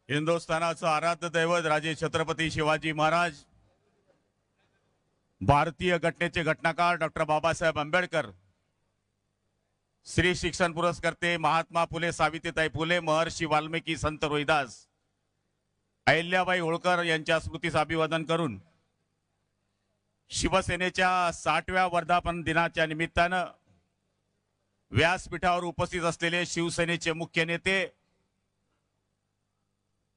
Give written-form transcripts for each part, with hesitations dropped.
हिंदुस्थानाचं आराध्य दैवत राजे छत्रपती शिवाजी महाराज, भारतीय घटनेचे घटनाकार डॉक्टर बाबासाहेब आंबेडकर, श्री शिक्षण पुरस्कर्ते महात्मा फुले सावित्रीबाई फुले, महर्षी वाल्मिकी, संत रोहिदास, अहिल्याबाई होळकर यांच्या स्मृतीस अभिवादन करून शिवसेनेच्या 60व्या वर्धापन दिनाच्या निमित्तानं व्यासपीठावर उपस्थित असलेले शिवसेनेचे मुख्य नेते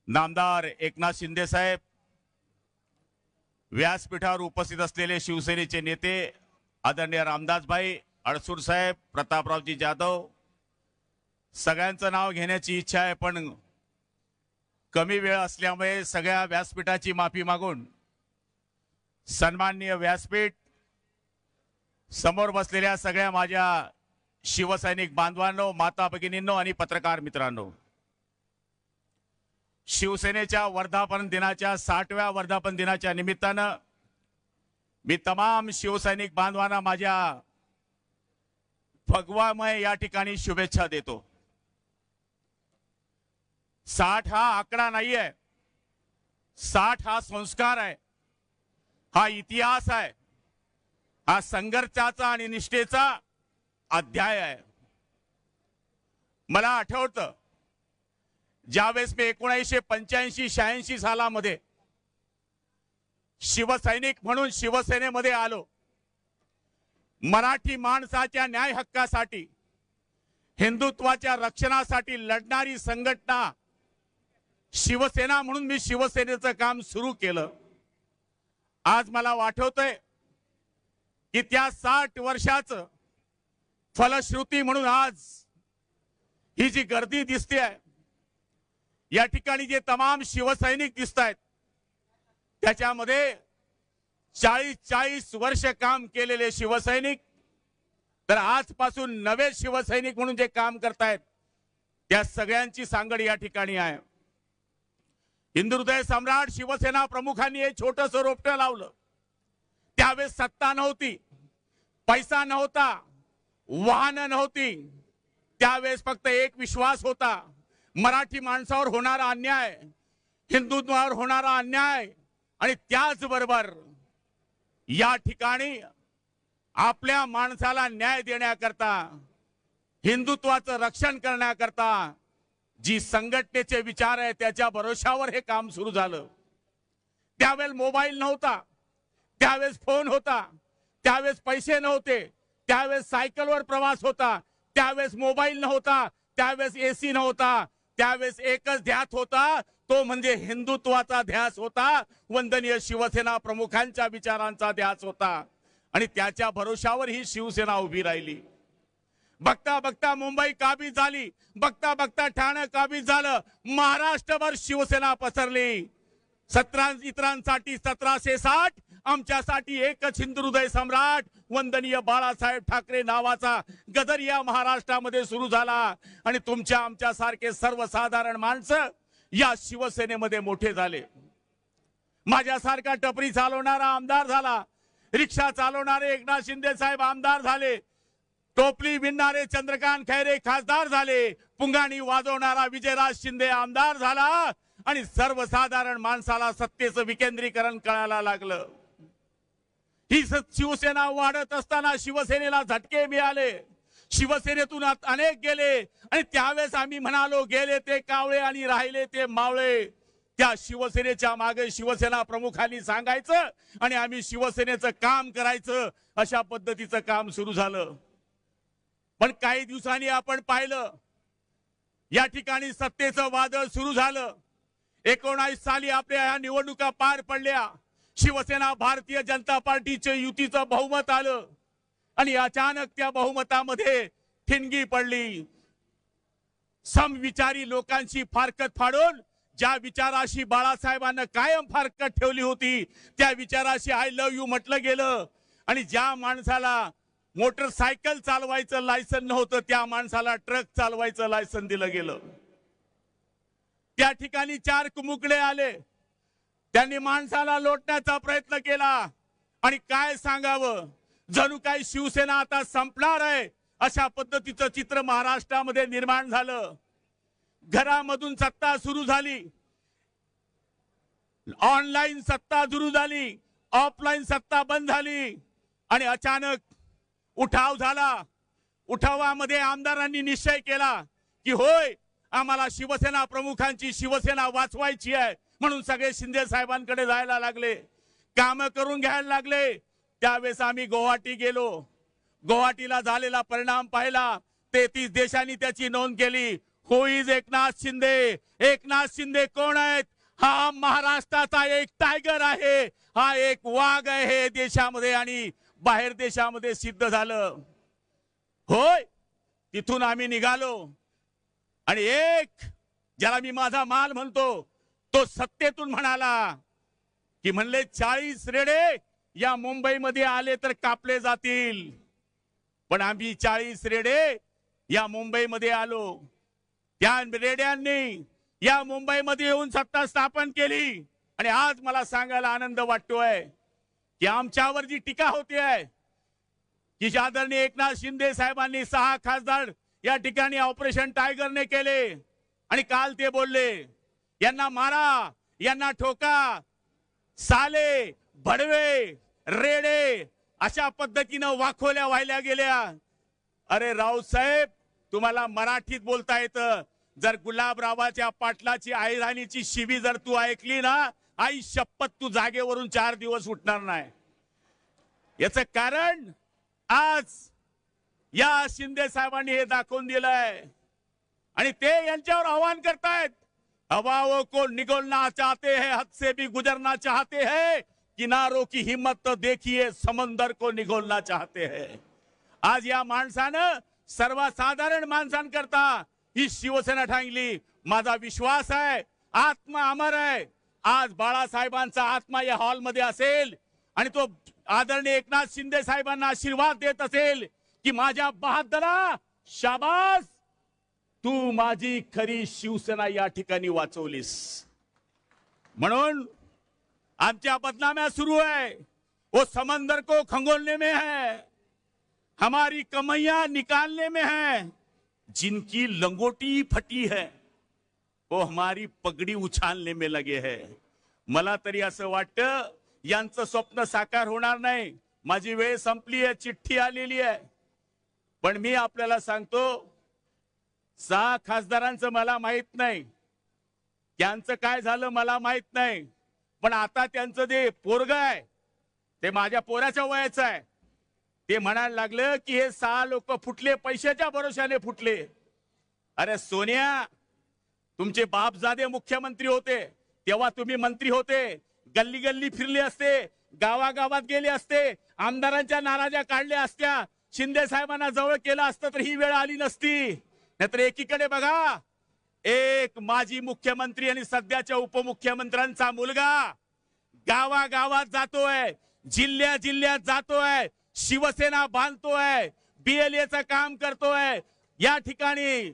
नामदार एकनाथ शिंदे साहेब, व्यासपीठावर उपस्थित असलेले शिवसेनेचे नेते आदरणीय रामदासभाई अडसूळ साहेब, प्रतापरावजी जाधव, सगळ्यांचं नाव घेण्याची इच्छा आहे, पण कमी वेळ असल्यामुळे सगळ्या व्यासपीठाची माफी मागून सन्माननीय व्यासपीठ, समोर बसलेल्या सगळ्या माझ्या शिवसैनिक बांधवांनो, माता भगिनींनो आणि पत्रकार मित्रांनो, शिवसेनेच्या वर्धापन दिनाच्या 60व्या वर्धापन दिनाच्या निमित्तानं मी तमाम शिवसैनिक बांधवांना माझ्या भगवामय या ठिकाणी शुभेच्छा देतो। 60 हा आकडा नाहीये, 60 हा संस्कार आहे, हा इतिहास आहे, हा संघर्षाचा आणि निष्ठेचा अध्याय आहे। मला आठवतं ज्यावेळेस मी 1985-86 सालामध्ये शिवसैनिक म्हणून शिवसेनेमध्ये आलो, मराठी माणसाच्या न्याय हक्कासाठी, हिंदुत्वाच्या रक्षणासाठी लढणारी संघटना शिवसेना म्हणून मी शिवसेनेचं काम सुरू केलं। आज मला आठवतंय की त्या 60 वर्षाचं फलश्रुती म्हणून आज ही जी गर्दी दिसते आहे, या ठिकाणी जे तमाम शिवसैनिक दिसत आहेत, त्याच्यामध्ये 40 वर्ष काम केलेले शिवसैनिक, तर आजपासून नवे शिवसैनिक म्हणून जे काम करतायत, त्या सगळ्यांची सांगड या ठिकाणी आहे। हिंदुहृदय सम्राट शिवसेना प्रमुखांनी हे छोटंसं रोपटं लावलं। त्यावेळेस सत्ता नव्हती, पैसा नव्हता, वाहनं नव्हती, त्यावेळेस फक्त एक विश्वास होता, मराठी माणसावर होणारा अन्याय, हिंदुत्वावर होणारा अन्याय, आणि त्याचबरोबर या ठिकाणी आपल्या माणसाला न्याय देण्याकरता, हिंदुत्वाचं रक्षण करण्याकरता जी संघटनेचे विचार आहे त्याच्या भरोशावर हे काम सुरू झालं। त्यावेळेस मोबाईल नव्हता, त्यावेळेस फोन होता, त्यावेळेस पैसे नव्हते, त्यावेळेस सायकलवर प्रवास होता, त्यावेळेस मोबाईल नव्हता, त्यावेळेस एसी नव्हता, त्यावेळेस एकच ध्यास होता, तो म्हणजे हिंदुत्वाचा ध्यास होता, वंदनीय शिवसेना प्रमुखांच्या विचारांचा ध्यास होता, आणि त्याच्या भरोशावर ही शिवसेना उभी राहिली। बघता बघता मुंबई काबीज झाली, बघता बघता ठाणे काबीज झालं, महाराष्ट्रभर शिवसेना पसरली। 17 इतरांसाठी 1760, आमच्यासाठी एकच हिंदुहृदय सम्राट वंदनीय बाळासाहेब ठाकरे नावाचा गदर या महाराष्ट्रामध्ये सुरू झाला, आणि तुमच्या आमच्या सारखे सर्वसाधारण माणसं या शिवसेनेमध्ये मोठे झाले। माझ्यासारखा टपरी चालवणारा आमदार झाला, रिक्षा चालवणारे एकनाथ शिंदे साहेब आमदार झाले, टोपली विणणारे चंद्रकांत खैरे खासदार झाले, पुंगाणी वाजवणारा विजयराज शिंदे आमदार झाला, आणि सर्वसाधारण माणसाला सत्तेचं विकेंद्रीकरण कळायला लागलं। ही शिवसेना वाढत असताना शिवसेनेला झटके मिळाले, शिवसेनेतून अनेक गेले, आणि त्यावेळेस आम्ही म्हणालो गेले ते कावळे आणि राहिले ते मावळे। त्या शिवसेनेच्या मागे शिवसेना प्रमुखांनी सांगायचं आणि आम्ही शिवसेनेचं काम करायचं, अशा पद्धतीचं काम सुरू झालं। पण काही दिवसांनी आपण पाहिलं या ठिकाणी सत्तेचं वादळ सुरू झालं। 19 साली आपल्या ह्या निवडणुका पार पडल्या, शिवसेना भारतीय जनता पार्टीचे युतीचं बहुमत आलं, आणि अचानक त्या बहुमतामध्ये ठिणगी पडली। समविचारी लोकांची फारकत फाडून ज्या विचाराशी बाळासाहेबांना कायम फारकत ठेवली होती, त्या विचाराशी आय लव्ह यू म्हटलं गेलं, आणि ज्या माणसाला मोटरसायकल चालवायचं लायसन नव्हतं, त्या माणसाला ट्रक चालवायचं लायसन दिलं गेलं। त्या ठिकाणी 4 कुमुकले आले, त्यांनी माणसाला लोटण्याचा प्रयत्न केला, आणि काय सांगावं, जणू काही शिवसेना आता संपणार आहे अशा पद्धतीचं चित्र महाराष्ट्रामध्ये निर्माण झालं। घरामधून सत्ता सुरू झाली, ऑनलाईन सत्ता सुरू झाली, ऑफलाईन सत्ता बंद झाली आणि अचानक उठाव झाला. उठावामध्ये आमदारांनी निश्चय केला की होय, आम्हाला शिवसेना प्रमुखांची शिवसेना वाचवायची आहे, म्हणून सगळे शिंदे साहेबांकडे जायला लागले, काम करून घ्यायला लागले. त्यावेळेस आम्ही गुवाहाटी गेलो. गुवाहाटीला झालेला परिणाम पाहिला. 33 देशांनी त्याची नोंद केली. हु इज एकनाथ शिंदे? एकनाथ शिंदे कोण आहेत? हा महाराष्ट्राचा एक टायगर आहे, हा एक वाघ आहे देशामध्ये आणि बाहेर देशामध्ये सिद्ध झालं. होय, तिथून आम्ही निघालो आणि एक ज्याला मी माझा माल म्हणतो तो सत्तेतून म्हणाला की म्हणले 40 रेडे या मुंबईमध्ये आले तर कापले जातील. पण आम्ही 40 रेडे या मुंबईमध्ये आलो. त्या रेड्यांनी या मुंबईमध्ये येऊन सत्ता स्थापन केली आणि आज मला सांगायला आनंद वाटतोय की आमच्यावर जी टीका होते आहे की आदरणीय एकनाथ शिंदे साहेबांनी 6 खासदार या ठिकाणी ऑपरेशन टायगरने केले आणि काल ते बोलले यांना मारा, यांना ठोका, साले, भडवे, रेडे अशा पद्धतीनं वाखोल्या वाहिल्या गेल्या. अरे रावसाहेब, तुम्हाला मराठीत बोलता येतं. जर गुलाबरावाच्या पाटलाची आईराणीची शिवी जर तू ऐकली ना, आई शपथ तू जागेवरून 4 दिवस उठणार नाही. याचं कारण आज या शिंदे साहेबांनी हे दाखवून दिलंय आणि ते यांच्यावर आव्हान करतायत. हवाओं को निगलना चाहते हैं, हद से भी गुजरना चाहते हैं, किनारों की हिम्मत तो देखिए, समंदर को निगलना चाहते हैं. आज या माणसानं सर्वसाधारण माणसांकरता ही शिवसेना ठांगली. माझा विश्वास आहे आत्मा अमर आहे. आज बाळासाहेबांचा आत्मा या हॉलमध्ये असेल आणि तो आदरणीय एकनाथ शिंदे साहेबांना आशीर्वाद देत असेल की माझ्या बहादरा, शाबास, तू माझी खरी शिवसेना या ठिकाणी वाचवलीस. म्हणून आमच्या बदनाम्या सुरू है. वो समंदर को खंगोलने में है, हमारी कमैया निकालने में है. जिनकी लंगोटी फटी है वो हमारी पगड़ी उछालने में लगे है. मला तरी असं वाटतं यांचं स्वप्न साकार होणार नाही. माझी वेळ संपली आहे, चिठ्ठी आलेली आहे. पण मी आपल्याला सांगतो 6 खासदारांचं मला माहित नाही, त्यांचं काय झालं मला माहित नाही. पण आता त्यांचं जे पोरग आहे ते माझ्या पोराच्या वयाचं आहे. ते म्हणायला लागलं की हे 6 लोक फुटले, पैशाच्या भरोशाने फुटले. अरे सोनिया, तुमचे बापजादे मुख्यमंत्री होते तेव्हा तुम्ही मंत्री होते, गल्ली गल्ली फिरले असते, गावागावात गेले असते, आमदारांच्या नाराज्या काढल्या असत्या, शिंदे साहेबांना जवळ केलं असतं तर ही वेळ आली नसती. नाहीतर एकीकडे बघा, एक माजी मुख्यमंत्री आणि सध्याच्या उपमुख्यमंत्र्यांचा मुलगा गावागावात जातोय, जिल्ह्या जिल्ह्यात जातोय, शिवसेना बांधतोय, BLAचं काम करतोय, या ठिकाणी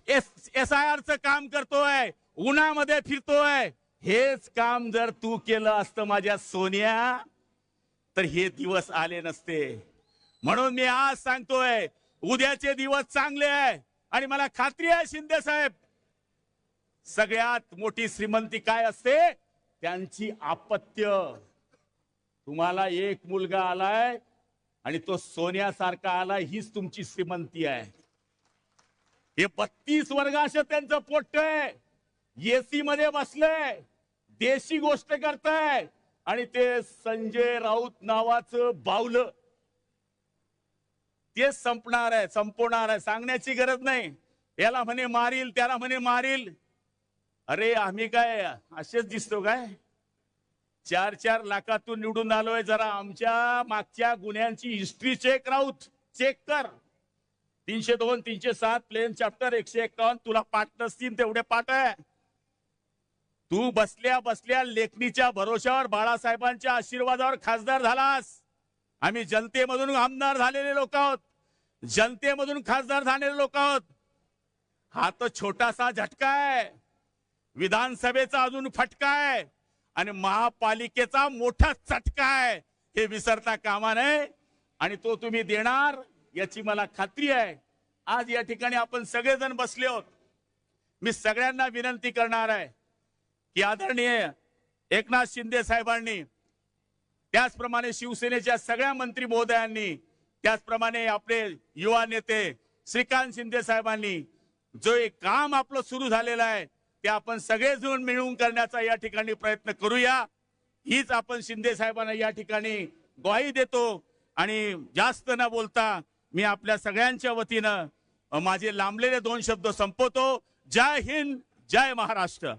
SIR चं काम करतोय, उन्हामध्ये फिरतोय. हेच काम जर तू केलं असतं माझ्या सोनिया तर हे दिवस आले नसते. म्हणून मी आज सांगतोय उद्याचे दिवस चांगले आहे आणि मला खात्री आहे शिंदे साहेब, सगळ्यात मोठी श्रीमंती काय असते? त्यांची अपत्य. तुम्हाला एक मुलगा आलाय आणि तो सोन्यासारखा आलाय, हीच तुमची श्रीमंती आहे. हे 32 वर्गाचं त्यांचं पोट आहे, AC मध्ये बसलंय, देशी गोष्ट करताय आणि ते संजय राऊत नावाचं बावलं ते संपणार आहे, संपवणार आहे, सांगण्याची गरज नाही. याला म्हणे मारील, त्याला म्हणे मारील. अरे आम्ही काय असेच दिसतो काय? 4-4 लाखातून निवडून आलोय. जरा आमच्या मागच्या गुन्ह्यांची हिस्ट्री चेक कर. 302, 307 प्लेन चॅप्टर 151 तुला पाठ नसतील तेवढे पाठ आहे. तू बसल्या बसल्या लेखणीच्या भरोशावर बाळासाहेबांच्या आशीर्वादावर खासदार झालास. आम्ही जनतेमधून आमदार झालेले लोक आहोत, जनतेमधून खासदार झालेले लोक आहोत. हा तर छोटासा झटका आहे, विधानसभेचा अजून फटका आहे आणि महापालिकेचा मोठा चटका आहे. हे विसरता कामा नये आणि तो तुम्ही देणार याची मला खात्री आहे. आज या ठिकाणी आपण सगळेजण बसले आहोत. मी सगळ्यांना विनंती करणार आहे की आदरणीय एकनाथ शिंदे साहेबांनी, त्याचप्रमाणे शिवसेनेच्या सगळ्या मंत्री महोदयांनी, त्याचप्रमाणे आपले युवा नेते श्रीकांत शिंदे साहेबांनी जो एक काम आपलं सुरू झालेलं आहे ते आपण सगळेजण मिळून करण्याचा या ठिकाणी प्रयत्न करूया. हीच आपण शिंदे साहेबांना या ठिकाणी ग्वाही देतो. आणि जास्त न बोलता मी आपल्या सगळ्यांच्या वतीनं माझे लांबलेले 2 शब्द संपवतो. जय हिंद, जय महाराष्ट्र.